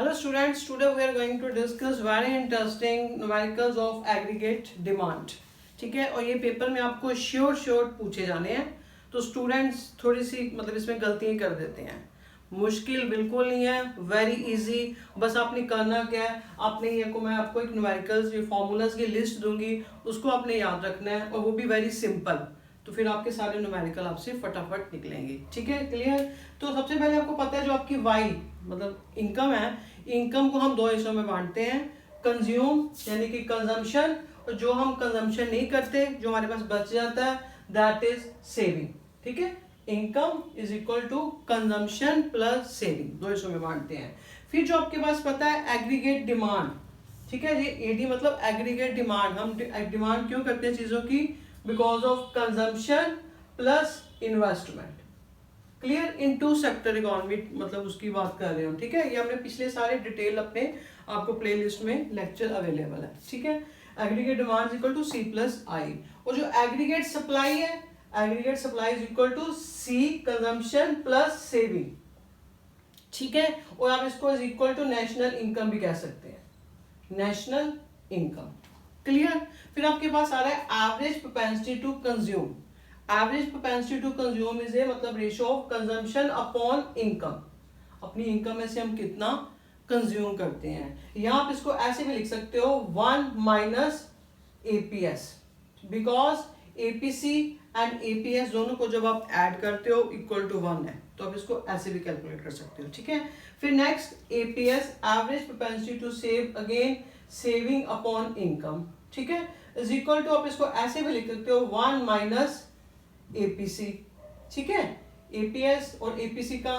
Hello students, today we are going to discuss very interesting numericals of aggregate demand. ठीक है, और ये paper में आपको श्योर पूछे जाने हैं, तो स्टूडेंट्स थोड़ी सी मतलब इसमें गलतियां कर देते हैं। मुश्किल बिल्कुल नहीं है, वेरी इजी। बस आपने करना क्या है, आपने ये को मैं आपको एक न्यूमेरिकल्स ये फॉर्मूलाज की लिस्ट दूंगी, उसको आपने याद रखना है और वो भी वेरी सिंपल। तो फिर आपके सारे न्यूमेरिकल आपसे फटाफट निकलेंगे। ठीक है, क्लियर। तो सबसे पहले आपको पता है जो आपकी वाई मतलब इनकम है, इनकम को हम दो हिस्सों में बांटते हैं, कंज्यूम यानी कि कंजम्पशन, और जो हम कंजम्पशन नहीं करते जो हमारे पास बच जाता है दैट इज सेविंग। ठीक है, income is equal to consumption plus saving, दो हिस्सों में बांटते हैं। फिर जो आपके पास पता है एग्रीगेट डिमांड। ठीक है, ये एडी मतलब एग्रीगेट डिमांड। हम डिमांड क्यों करते हैं चीजों की, because of consumption plus investment. Clear, in two sector economy मतलब उसकी बात कर रहे हैं हम। ठीक है, ये हमने पिछले सारे डिटेल अपने आपको प्लेलिस्ट में लेक्चर अवेलेबल है। ठीक है, aggregate demand equal to C plus I, और जो एग्रीगेट सप्लाई है, aggregate supply is equal to C consumption plus saving. ठीक है, और आप इसको is equal to national income भी कह सकते हैं, नेशनल इनकम। क्लियर। फिर आपके पास आ रहा है average propensity to consume. Average propensity to consume is a मतलब ratio of consumption upon income. अपनी इनकम में से हम कितना कंज्यूम करते हैं। यहां आप इसको ऐसे भी लिख सकते हो 1 minus APS, because APC and APS दोनों को जब आप ऐड करते हो इक्वल टू 1 है, तो आप इसको ऐसे भी कैलकुलेट कर सकते हो। ठीक है, फिर next APS average propensity to save, again saving upon income. ठीक है, इज इक्वल टू आप इसको ऐसे भी लिख सकते हो 1 माइनस एपीसी। ठीक है, एपीएस और एपीसी का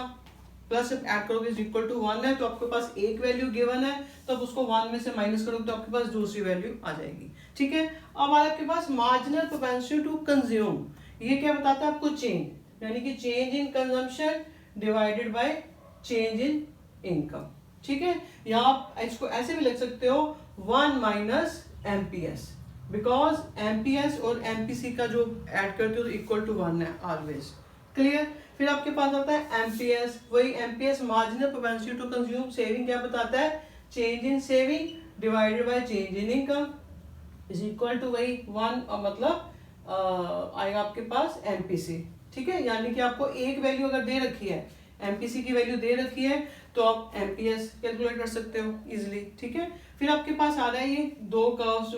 प्लस ऐड करोगे इज इक्वल टू 1 है, तो आपके पास एक वैल्यू गिवन है, तो आप उसको 1 में से माइनस करोगे तो आपके पास दूसरी वैल्यू आ जाएगी। ठीक है, अब आपके पास मार्जिनल प्रोपेंसिटी टू कंज्यूम, ये क्या बताता है आपको, चेंज यानी कि change in consumption divided by change in income. ठीक है, यहां आप इसको ऐसे भी लिख सकते हो 1 माइनस एमपीएस, बिकॉज एमपीएस और एमपीसी का जो ऐड करते हो तो इक्वल टू 1 है ऑलवेज। क्लियर। फिर आपके पास आता है एमपीएस, वही MPS marginal propensity to consume saving क्या बताता है, change in saving divided by change in income is equal to वही 1 मतलब आएगा आपके पास एमपीसी। ठीक है, यानी कि आपको एक वैल्यू अगर दे रखी है, एमपीसी की वैल्यू दे रखी है, तो आप एमपीएस कैलकुलेट कर सकते हो इजीली। ठीक है, फिर आपके पास आ रहा है ये दो कर्व्स,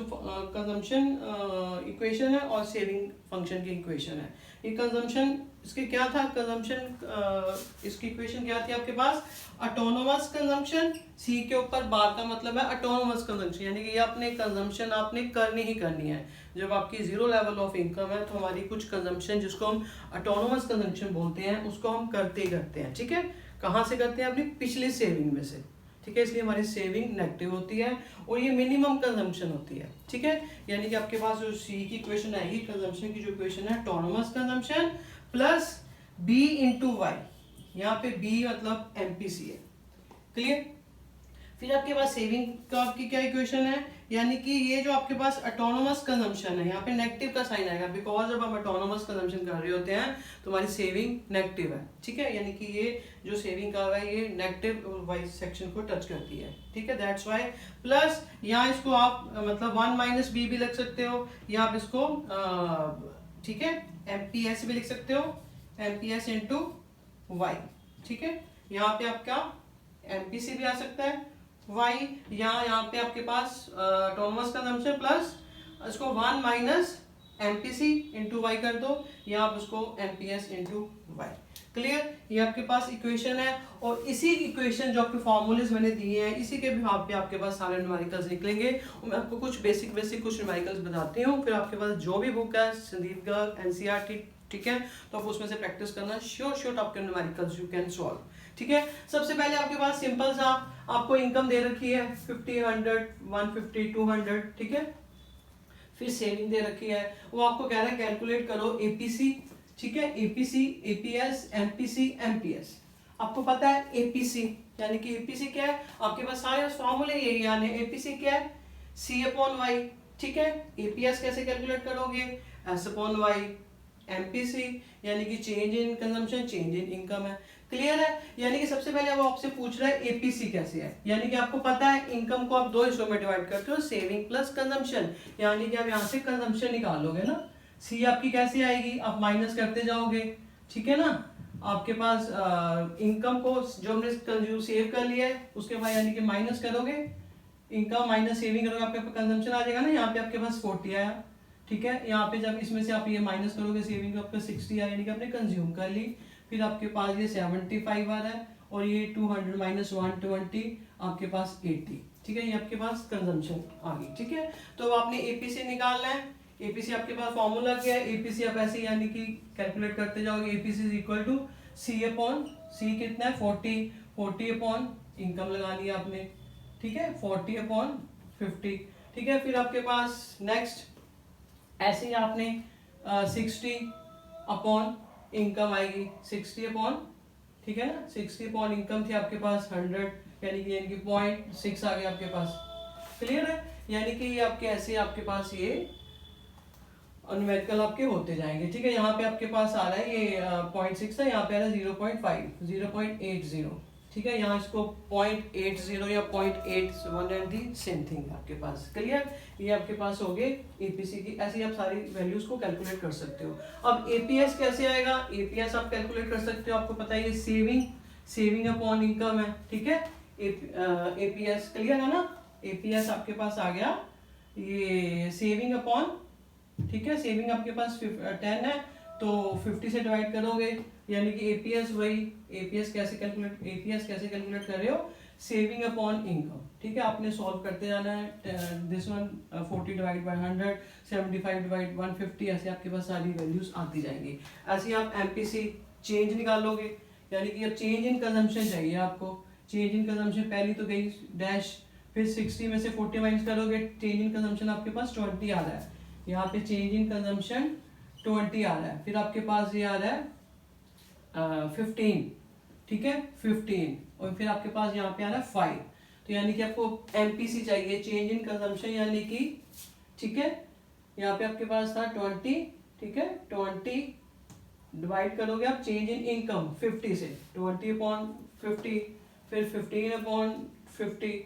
कंजम्पशन इक्वेशन है और सेविंग फंक्शन की इक्वेशन है। ये कंजम्पशन इसके क्या था, कंजम्पशन इसकी इक्वेशन क्या थी आपके पास, ऑटोनोमस कंजम्पशन, सी के ऊपर बार का मतलब है ऑटोनोमस कंजम्पशन, यानी कि ये अपने कंजम्पशन आपने करनी ही करनी है। जब आपकी जीरो लेवल ऑफ इनकम है तो हमारी कुछ कंजम्पशन जिसको हम ऑटोनोमस कंजम्पशन बोलते हैं उसको हम करते ही करते हैं। ठीक है, कहाँ से करते हैं, अपनी पिछली सेविंग में से। ठीक है, इसलिए हमारी सेविंग नेगेटिव होती है और ये मिनिमम कंजम्पशन होती है। ठीक है, यानी कि आपके पास जो सी की इक्वेशन आएगी, कंजम्पशन की जो इक्वेशन है autonomous consumption plus B into Y, यहाँ पे बी मतलब एमपीसी है। क्लियर। फिर आपके पास सेविंग का आपकी क्या इक्वेशन है, यानी कि ये जो आपके पास ऑटोनोमस कंजम्पशन है, यहाँ पे नेगेटिव का साइन आएगा, बिकॉज जब हम ऑटोनोमस कंजम्पशन कर रहे होते हैं तो हमारी सेविंग नेगेटिव है। ठीक है, यानी कि ये जो सेविंग का है ये नेगेटिव वाइज सेक्शन को टच करती है। ठीक है, दैट्स वाई प्लस यहाँ इसको आप मतलब 1 माइनस बी भी लिख सकते हो, या आप इसको ठीक है एमपीएस भी लिख सकते हो, एमपीएस इंटू वाई। ठीक है, यहाँ पे आपका एमपीसी भी आ सकता है, वाई यहाँ पे आपके पास ऑटोनोमस कंजम्पशन प्लस इसको 1 माइनस एमपीसी इंटू वाई कर दो, या आप उसको एमपीएस इंटू वाई। क्लियर, ये आपके पास इक्वेशन है, और इसी इक्वेशन जो आपके फॉर्मूलेज मैंने दिए हैं इसी के बिहाफ पे आपके पास सारे न्यूमेरिकल्स निकलेंगे। और मैं आपको कुछ बेसिक कुछ न्यूमेरिकल्स बताती हूँ, फिर आपके पास जो भी बुक है संदीप गर्ग एनसीईआरटी, ठीक है, तो आप उसमें से प्रैक्टिस करना, श्योर आपके न्यूमेरिकल्स यू कैन सॉल्व। ठीक है, सबसे पहले आपके पास सिंपल सा आपको इनकम दे रखी है 50, 100, 150, 200। ठीक है, फिर सेविंग दे रखी है, वो आपको कह रहा है कैलकुलेट करो एपीसी। ठीक है, एपीसी, एपीएस, एमपीसी, एमपीएस। आपको पता है एपीसी यानी कि एपीसी क्या है, आपके पास सारे फॉर्मूले यही आने। एपीसी क्या है, सी अपॉन वाई। ठीक है, एपीएस कैसे कैलकुलेट करोगे, एस अपॉन वाई। एमपीसी यानी कि change in consumption, change in income है। क्लियर है? यानी कि सबसे पहले वो आपसे पूछ रहा है एपीसी कैसे है, यानी कि आपको पता है इनकम को आप दो हिस्सों में डिवाइड करते हो, सेविंग प्लस कंजम्पशन, यानी कि आप यहाँ से कंजम्पशन निकालोगे ना, सी आपकी कैसे आएगी, आप माइनस करते जाओगे, ठीक है ना। आपके पास इनकम को जो हमने कंज्यूम सेव कर लिया है उसके बाद यानी कि माइनस करोगे, इनकम माइनस सेविंग करोगे, आपके पास कंजम्पशन आ जाएगा ना, यहाँ पे आपके पास 40 आया, ठीक है। यहाँ पे जब इसमें से आप ये माइनस करोगे सेविंग, आपका 60 आया, यानी कि आपने कंज्यूम कर ली। फिर आपके पास ये 75 आ रहा है और ये 200 माइनस 120 आपके पास 80, ठीक है, ये आपके पास कंजम्पशन आ गई, ठीक है। तो आपने एपीसी निकालना है, एपीसी आपके पास फॉर्मूला क्या है, एपीसी आप ऐसे यानी कि कैलकुलेट करते जाओगे, APC is equal to C upon C कितना है 40 अपॉन इनकम लगा लिया आपने, ठीक है, 40 अपॉन 50, ठीक है। फिर आपके पास नेक्स्ट ऐसे ही आपने 60 अपॉन इनकम आएगी, 60 अपॉन, ठीक है ना, 60 अपॉन इनकम थी आपके पास 100, यानी कि 0.6 आ गया आपके पास, क्लियर है। यानी कि ये आपके ऐसे आपके पास ये न्यूमेरिकल आपके होते जाएंगे, ठीक है। यहाँ पे आपके पास आ रहा है ये 0.6 था, यहाँ पे आ रहा है 0.5 0.80, ठीक है। यहाँ इसको 0.80 या 0.81 एंड दी सेम थिंग आपके पास, क्लियर। ये आपके पास हो गए एपीसी की, ऐसे ही आप सारी वैल्यूज को कैलकुलेट कर सकते हो। अब एपीएस कैसे आएगा, एपीएस आप कैलकुलेट कर सकते हो, आपको पता है ये सेविंग अपॉन इनकम है, ठीक है। एपीएस क्लियर है ना, एपीएस आपके पास आ गया ये सेविंग अपॉन, ठीक है, सेविंग आपके पास 10 है तो 50 से डिवाइड करोगे, यानी कि एपीएस वही, एपीएस कैसे कैलकुलेट कर रहे हो, सेविंग अपॉन इनकम, ठीक है। आपने सॉल्व करते जाना है, this one 40 divide by 100, 75 divide 150, ऐसे आपके पास सारी वैल्यूज आती जाएंगी। ऐसे ही आप एमपीसी चेंज निकालोगे, यानी कि अब चेंज इन कंजम्पशन चाहिए आपको, चेंज इन कंजम्पशन पहली तो गई डैश, फिर 60 में से 40 माइनस करोगे, चेंज इन कंजम्पशन आपके पास 20 आ रहा है, यहाँ पे चेंज इन कंजम्पशन 20 आ रहा है, फिर आपके पास ये आ रहा है 15, ठीक है 15, और फिर आपके पास यहाँ पे आ रहा है 5, तो यानी कि आपको एमपीसी चाहिए, चेंज इन कंजम्पशन, यानी कि, ठीक है, यहाँ पे आपके पास था 20, ठीक है, 20 डिवाइड करोगे आप चेंज इन इनकम 50 से, 20 अपॉन 50, फिर 15 अपॉन 50,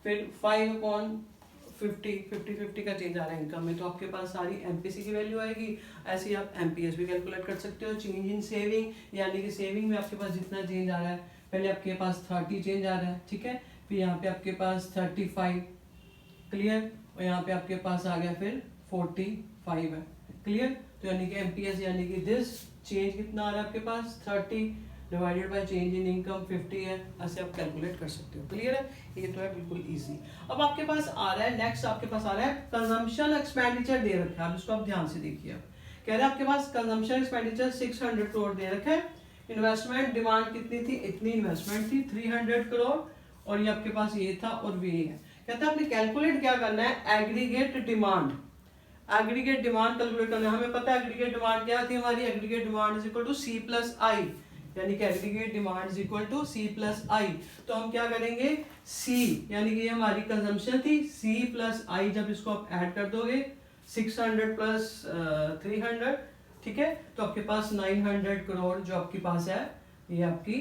फिर 5 अपॉन 50 का चेंज आ रहा है इनकम में, तो आपके पास सारी एमपीसी की वैल्यू आएगी। ऐसे ही आप एमपीएस भी कैलकुलेट कर सकते हो, चेंज इन सेविंग, यानी कि सेविंग में आपके पास जितना चेंज आ रहा है, पहले आपके पास 30 चेंज आ रहा है, ठीक है, फिर यहाँ पे आपके पास 35, क्लियर, और यहाँ पे आपके पास आ गया फिर 45 है, क्लियर। तो यानी कि एमपीएस यानी कि दिस चेंज कितना आ रहा है आपके पास 30 divided by change in income 50 है, ऐसे आप कैलकुलेट कर सकते हो, क्लियर है। ये तो है बिल्कुल इजी। अब आपके पास आ रहा है नेक्स्ट, आपके पास आ रहा है कंजम्पशन एक्सपेंडिचर दे रखा है, अब इसको आप ध्यान से देखिए। कह रहे हैं आपके पास कंजम्पशन एक्सपेंडिचर 600 करोड़ दे रखा है, इन्वेस्टमेंट डिमांड कितनी थी, इतनी इन्वेस्टमेंट थी 300 करोड़, और ये आपके पास ये था और ये है। कहता है आपने कैलकुलेट क्या करना है, aggregate demand, aggregate demand calculate करना है। हमें पता है एग्रीगेट डिमांड क्या थी हमारी, aggregate demand is equal to C plus I, यानी कि aggregate demand is equal to C plus I. तो हम क्या करेंगे, सी यानी कि ये हमारी कंजम्पशन थी, सी प्लस आई, जब इसको आप ऐड कर दोगे 600 प्लस 300, ठीक है, तो आपके पास 900 करोड़ जो आपके पास है, ये आपकी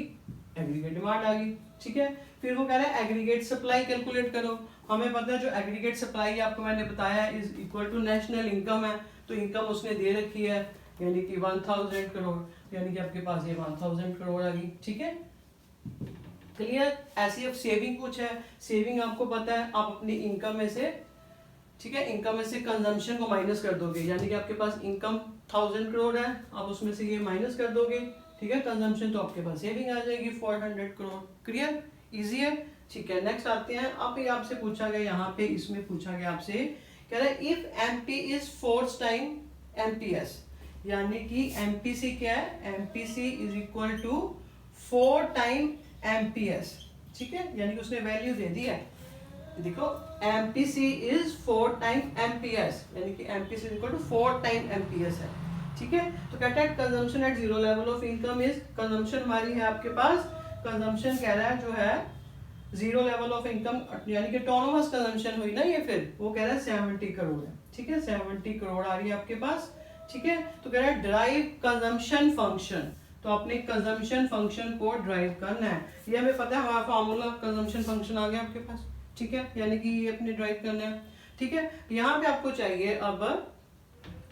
एग्रीगेट डिमांड आ गई, ठीक है। फिर वो कह रहा है एग्रीगेट सप्लाई कैलकुलेट करो। हमें पता है जो एग्रीगेट सप्लाई आपको मैंने बताया is equal to national income है, तो इनकम उसने दे रखी है यानी कि 1000 करोड़, यानी कि आपके पास ये 1000 करोड़ आ गई, ठीक है, क्लियर। ऐसी अब सेविंग कुछ है, सेविंग आपको पता है आप अपनी इनकम में से, ठीक है, इनकम में से कंजम्पशन को माइनस कर दोगे, यानी कि आपके पास इनकम 1000 करोड़ है, आप उसमें से ये माइनस कर दोगे, ठीक है, कंजम्पशन, तो आपके पास सेविंग आ जाएगी 400 करोड़, क्लियर, इजी है, ठीक है। नेक्स्ट आते हैं, आप ये आपसे पूछा गया, यहाँ पे इसमें पूछा गया आपसे, कह रहा है if MP is 4 time MPS, यानी कि एमपीसी क्या है, MPC is equal to 4 time MPS, ठीक है, यानी कि उसने वैल्यू दे दी है, देखो एमपीसी इज 4 टाइम एमपीएस, यानी कि MPC is equal to 4 time MPS है, ठीक है। तो कहता है consumption at zero level of income is, consumption हमारी है आपके पास, कंजम्पशन कह रहा है जो है जीरो लेवल ऑफ इनकम, यानी कि ऑटोनोमस कंजम्पशन हुई ना ये, फिर वो कह रहा है 70 करोड़ है, ठीक है, 70 करोड़ आ रही है आपके पास, ठीक है। तो कह रहा है ड्राइव कंजम्पशन फंक्शन, तो आपने कंजम्पशन फंक्शन को ड्राइव करना है। ये हमें पता है, हमारा फार्मूला कंजम्पशन फंक्शन आ गया आपके पास, ठीक है, यानी कि ये अपने ड्राइव करना है, ठीक है। यहाँ पे आपको चाहिए अब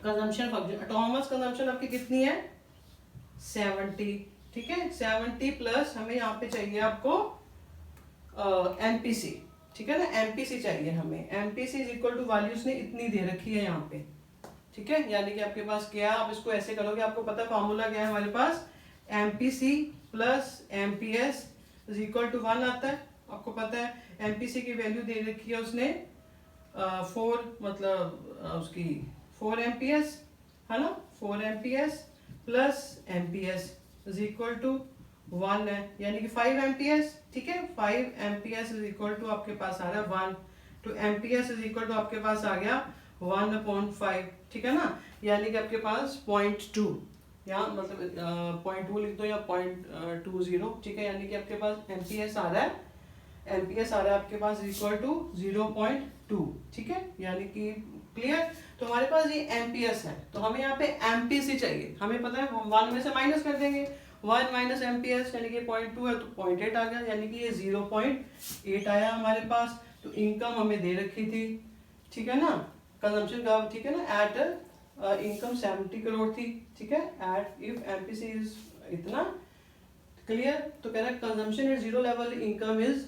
कंजम्पशन फंक्शन, ऑटोनोमस कंजम्पशन आपकी कितनी है 70, ठीक है, 70 प्लस हमें यहाँ पे चाहिए आपको एमपीसी, ठीक है ना, एमपीसी चाहिए हमें। MPC is equal to values ने इतनी दे रखी है यहाँ पे, ठीक है, यानी कि आपके पास क्या, आप इसको ऐसे करोगे, आपको पता है फॉर्मूला क्या है हमारे पास, MPC plus MPS is equal to 1 आता है, आपको पता है। एमपीसी की वैल्यू दे रखी है उसने 4, मतलब उसकी 4 एमपीएस है ना, 4 MPS plus MPS is equal to 1 है, यानी कि 5 एमपीएस, ठीक है, 5 एमपीएस इज इक्वल टू आपके पास आ रहा है 1, तो एमपीएस इज इक्वल टू आपके पास आ गया 1/5, ठीक है ना, यानी कि आपके पास 0.2, यहाँ मतलब 0.2 लिख दो या 0.20, ठीक है, यानी कि आपके पास एमपीएस आ रहा है, एमपीएस आ रहा है आपके पास इक्वल टू 0.2, ठीक है, यानी कि क्लियर। तो हमारे पास ये एमपीएस है, तो हमें यहाँ पे एमपीसी चाहिए, हमें पता है हम 1 में से माइनस कर देंगे, 1 माइनस एमपीएस यानी कि 0.2 है तो 0.8 आ गया, यानी कि ये 0.8 आया हमारे पास। तो इनकम हमें दे रखी थी, ठीक है ना, कंजम्पशन का, ठीक है ना, एट इनकम 70 करोड़ थी, ठीक है, एट इफ एमपीसी इज इतना, क्लियर। तो कह रहा है consumption at zero level income is,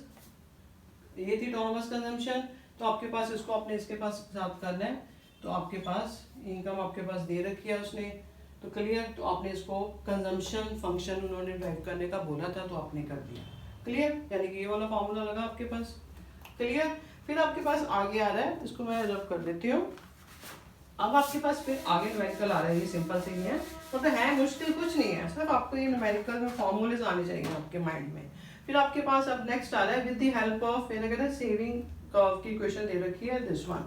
ये थी ऑटोनोमस कंजम्पशन, तो आपके पास इसको आपने इसके पास साथ करना है, तो आपके पास इनकम आपके पास दे रखी है उसने, तो क्लियर, तो आपने इसको कंजम्पशन फंक्शन उन्होंने ड्राइव करने का बोला था तो आपने कर दिया, क्लियर, यानी कि ये वाला फॉर्मूला लगा आपके पास, क्लियर। फिर आपके पास आगे आ रहा है, इसको मैं रब कर देती हूँ, अब आपके पास फिर आगे न्यूमेरिकल आ रहा है, ये सिंपल से ही है, मतलब है मुश्किल कुछ नहीं है, सिर्फ आपको ये न्यूमेरिकल में फॉर्मूलेज आने चाहिए आपके माइंड में। फिर आपके पास अब नेक्स्ट आ रहा है विद द हेल्प ऑफ, ये कहते हैं सेविंग कर्व की इक्वेशन दे रखी है दिस वन,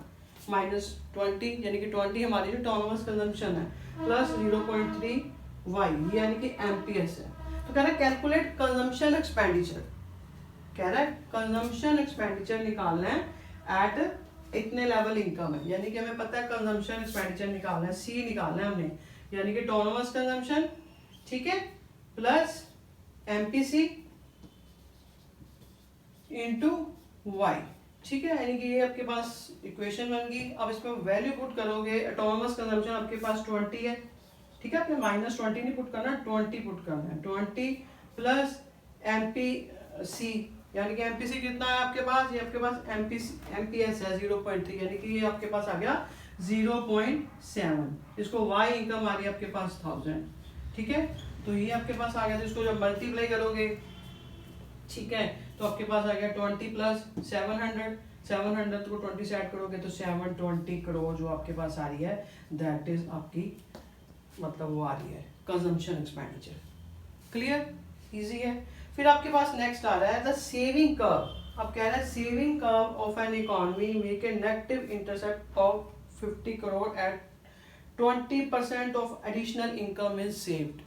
-20 यानी कि 20 हमारी जो ऑटोनोमस कंजम्पशन है प्लस 0.3 y यानी कि एमपीएस है। तो कह रहा है कैलकुलेट कंजम्पशन एक्सपेंडिचर, कह रहा है कंजम्पशन एक्सपेंडिचर निकालना है एट इतने लेवल इनकम है, यानी कि हमें पता है कंजम्पशन एक्सपेंडिचर निकालना है, सी निकालना है हमने, यानी कि ऑटोनोमस कंजम्पशन, ठीक है, प्लस एमपीसी इनटू वाई, ठीक है, यानी कि ये आपके पास इक्वेशन बन गई। अब इसमें वैल्यू पुट करोगे, ऑटोनोमस कंजम्पशन आपके पास 20 है, ठीक है, आपने -20 नहीं पुट करना, 20 पुट करना है, 20 प्लस एमपीसी, यानी कि एमपीसी कितना है आपके पास, ये आपके पास एमपीएस है 0.3, यानी कि ये आपके पास आ गया 0.7, इसको वाई इनकम आ रही है आपके पास 1000, ठीक है, तो ये आपके पास आ गया, तो इसको जब मल्टीप्लाई करोगे, ठीक है, तो आपके पास आ गया 20 प्लस 700 को 20 से ऐड करोगे तो 720 करोड़ जो आपके पास आ रही है, दैट इज आपकी, मतलब वो आ रही है कंजम्पशन एक्सपेंडिचर, क्लियर, इजी है। फिर आपके पास नेक्स्ट आ रहा है द सेविंग कर्व, अब कह रहा है saving curve of an economy make a negative intercept of 50 crore at 20% of additional income is saved.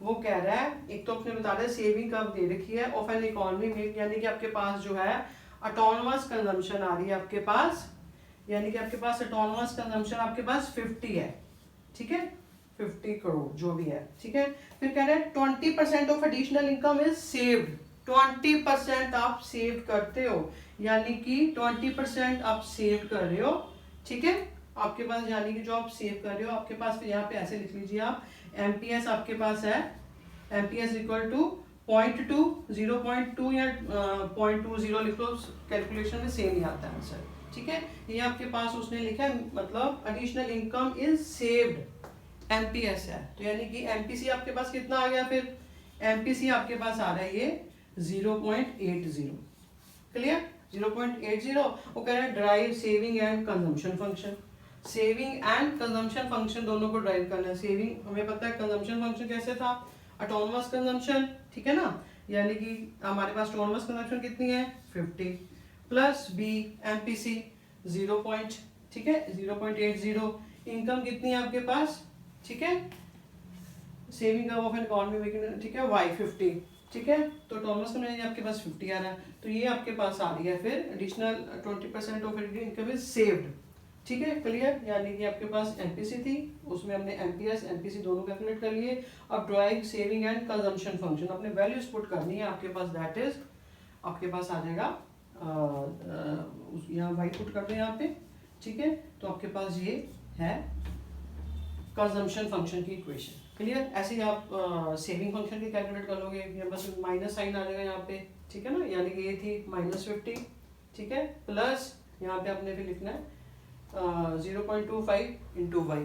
वो कह रहा है, एक तो अपने बता रहा है सेविंग कर्व दे रखी है ऑफ एन इकोनॉमी में, यानी कि आपके पास जो है ऑटोनोमस कंजम्पशन आ रही है आपके पास, यानी कि आपके पास ऑटोनोमस कंजम्पशन आपके पास 50 है, ठीक है, 50 करोड़ जो भी है, ठीक है। फिर कह रहे हैं 20% of additional income is saved, 20% आप सेव करते हो, यानी कि 20% आप सेव कर रहे हो, ठीक है, आपके पास यानी कि जो आप सेव कर रहे हो आपके पास, फिर यहाँ पे ऐसे लिख लीजिए आप, एमपीएस आपके पास है, एमपीएस इक्वल टू 0.2 0.2 या 0.20 लिख लो, कैलकुलेशन में सेम ही आता है आंसर, ठीक है। ये आपके पास उसने लिखा है, मतलब additional income is saved, MPS है, तो यानी कि एमपीसी आपके पास कितना आ गया, फिर एमपीसी आपके पास आ रहा है ये 0.80, क्लियर, 0.80। वो कह रहा है drive saving and consumption function, saving and consumption function दोनों को ड्राइव करना है। सेविंग हमें पता है, कंजम्पशन फंक्शन कैसे था, ऑटोनोमस कंजम्पशन, ठीक है ना, यानी कि हमारे पास ऑटोनोमस कंजम्पशन कितनी है 50 प्लस बी एमपीसी 0. ठीक है 0.80, इनकम कितनी है आपके पास, ठीक है, saving of an economy making, ठीक है, वाई 50, ठीक है, तो ऑटोनोमस कंजम्पशन आपके पास 50 आ रहा है, तो ये आपके पास आ रही है फिर additional 20% of income is saved, ठीक है, क्लियर। यानी कि आपके पास एमपीसी थी, उसमें हमने एमपीएस एमपीसी दोनों कैलकुलेट कर लिए। अब drawing saving and consumption function अपने वैल्यूज पुट करनी है आपके पास, दैट इज आपके पास आ जाएगा यहाँ वाई पुट कर दो यहाँ पे, ठीक है। तो आपके पास ये है कंजम्पशन फंक्शन की इक्वेशन, क्लियर। ऐसे ही आप सेविंग फंक्शन की कैलकुलेट कर लोगे, यहाँ बस माइनस साइन आ जाएगा यहाँ पे, ठीक है ना। यानी कि ये थी -50, ठीक है, प्लस यहाँ पे आपने भी लिखना है 0.25 इंटू वाई,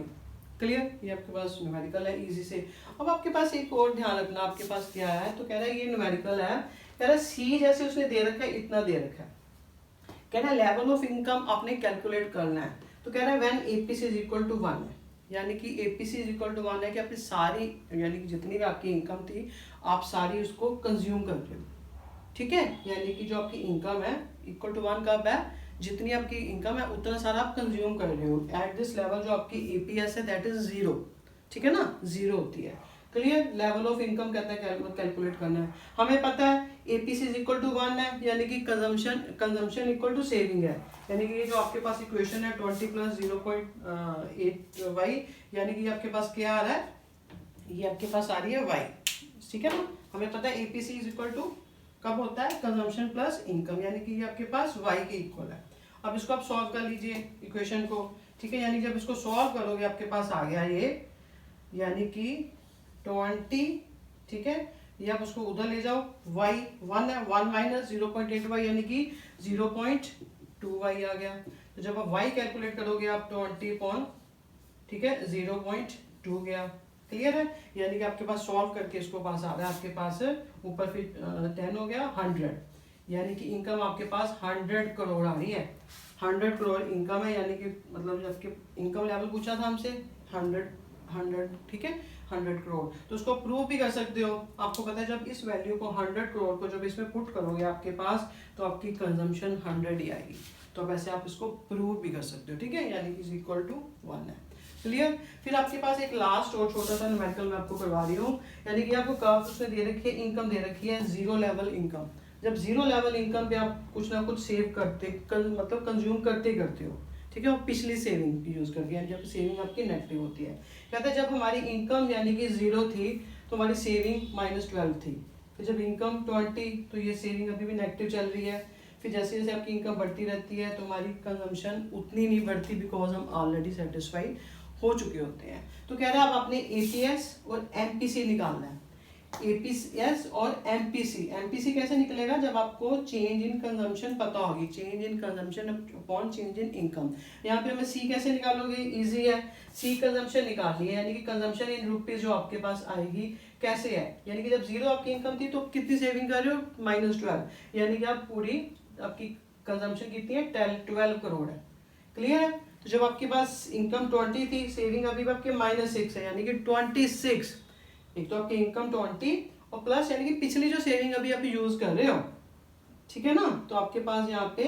क्लियर। ये आपके पास न्यूमेरिकल है इजी से। अब आपके पास एक और ध्यान रखना, आपके पास क्या है, तो कह रहा है ये न्यूमेरिकल है, कह रहा है सी जैसे उसने दे रखा है इतना दे रखा है, कह रहा है लेवल ऑफ इनकम आपने कैलकुलेट करना है। तो कह रहा है when APC is equal to 1 है, यानी कि एपीसी इज इक्वल टू 1 है कि आपकी सारी यानी कि जितनी भी आपकी इनकम थी आप सारी उसको कंज्यूम कर रहे हो, ठीक है। यानी कि जो आपकी इनकम है इक्वल टू 1 कब है, जितनी आपकी इनकम है उतना सारा आप कंज्यूम कर रहे हो। एट दिस लेवल जो आपकी एपीएस है दैट इज 0, ठीक है ना, 0 होती है, क्लियर। लेवल ऑफ इनकम कहते हैं कैलकुलेट करना है, हमें पता है एपीसी इज इक्वल टू 1 है, यानी कि कंजम्पशन इक्वल टू सेविंग है। यानी कि ये जो आपके पास इक्वेशन है 20 + 0.8y, यानी कि आपके पास क्या आ रहा है, ये आपके पास आ रही है y, ठीक है ना। हमें पता है एपीसी इज इक्वल टू कब होता है, कंजम्पशन प्लस इनकम, यानी कि ये आपके पास y के इक्वल है। अब इसको आप सॉल्व कर लीजिए इक्वेशन को, ठीक है। यानी जब इसको सॉल्व करोगे आपके पास आ गया ये, यानी कि 20, ठीक है। ये आप उसको उधर ले जाओ, y 1 है, 1 - 0.8y यानी कि 0.2y आ गया। तो जब आप y कैलकुलेट करोगे आप 20 ठीक है 0.2 गया, क्लियर है। यानी कि आपके पास सॉल्व करके इसको पास आ रहा है आपके पास ऊपर फिर 10 हो गया 100, यानी कि इनकम आपके पास 100 करोड़ आ रही है। 100 करोड़ इनकम है, यानी कि मतलब जब आपके इनकम लेवल पूछा था हमसे 100, ठीक है 100 करोड़। तो उसको प्रूव भी कर सकते हो, आपको पता है जब इस वैल्यू को 100 करोड़ को जब इसमें पुट करोगे आपके पास तो आपकी कंजम्पशन 100 ही आएगी। तो अब ऐसे आप इसको प्रूव भी कर सकते हो, ठीक है, यानी कि इज इक्वल टू 1 है, क्लियर। फिर आपके पास एक लास्ट और छोटा सा न्यूमेरिकल मैं आपको करवा रही हूँ, यानी कि आपको कर्व उसमें दे रखी है, इनकम दे रखी है 0 लेवल इनकम। जब 0 लेवल इनकम पे आप कुछ ना कुछ सेव करते मतलब कंज्यूम करते हो, ठीक है, और पिछली सेविंग यूज करके, यानी जब सेविंग आपकी नेगेटिव होती है। कहते हैं जब हमारी इनकम यानी कि 0 थी तो हमारी सेविंग -12 थी, फिर जब इनकम 20 तो ये सेविंग अभी भी नेगेटिव चल रही है। फिर जैसे जैसे आपकी इनकम बढ़ती रहती है तो हमारी कंजम्पशन उतनी नहीं बढ़ती, बिकॉज हम ऑलरेडी सेटिस्फाइड हो चुके होते हैं। तो कह रहा है अब आपने एपीएस और एमपीसी निकालना है, एपीएस और एमपीसी कैसे निकलेगा, जब आपको चेंज इन कंजम्पशन पता होगी, change in consumption upon change in income. यहाँ पे हमें सी कैसे निकालोगे, इजी है, सी कंजम्पशन निकालनी है, यानी कि कंजम्पशन इन रुपीज जो आपके पास आएगी कैसे है, यानी कि जब 0 आपकी इनकम थी तो कितनी सेविंग कर रहे हो -12, यानी कि आप पूरी आपकी कंजम्पशन कितनी है 12 करोड़ है, क्लियर है। तो जब आपके पास इनकम 20 थी, सेविंग अभी आपके -6 है, यानी कि 26। एक तो आपकी इनकम 20 और प्लस यानी कि पिछली जो सेविंग अभी आप यूज कर रहे हो, ठीक है ना। तो आपके पास यहाँ पे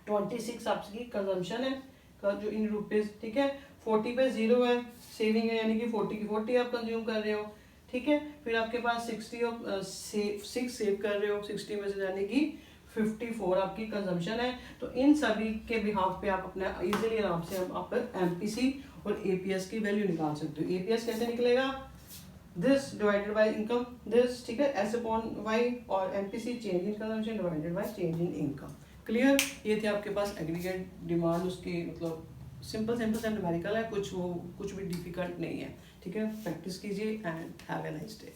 26 आपकी कंजम्पशन है जो इन रुपीज, ठीक है। 40 पे 0 है सेविंग है, यानी कि 40 की 40 आप कंज्यूम कर रहे हो, ठीक है। फिर आपके पास 60 और 6 सेव कर रहे हो 60 में से, यानी कि 54 आपकी कंजम्पशन है। तो इन सभी के बिहाफ पे आप अपना इजीली आराम से आप एमपीसी और एपीएस की वैल्यू निकाल सकते हो। एपीएस कैसे निकलेगा, this divided by income this, ठीक है, एस अपॉन वाई, और MPC change in consumption divided by change in income, clear. ये थे आपके पास एग्रीगेट डिमांड, उसकी मतलब सिंपल सा न्यूमेरिकल है, कुछ भी डिफिकल्ट नहीं है, ठीक है। प्रैक्टिस कीजिए and have a nice day.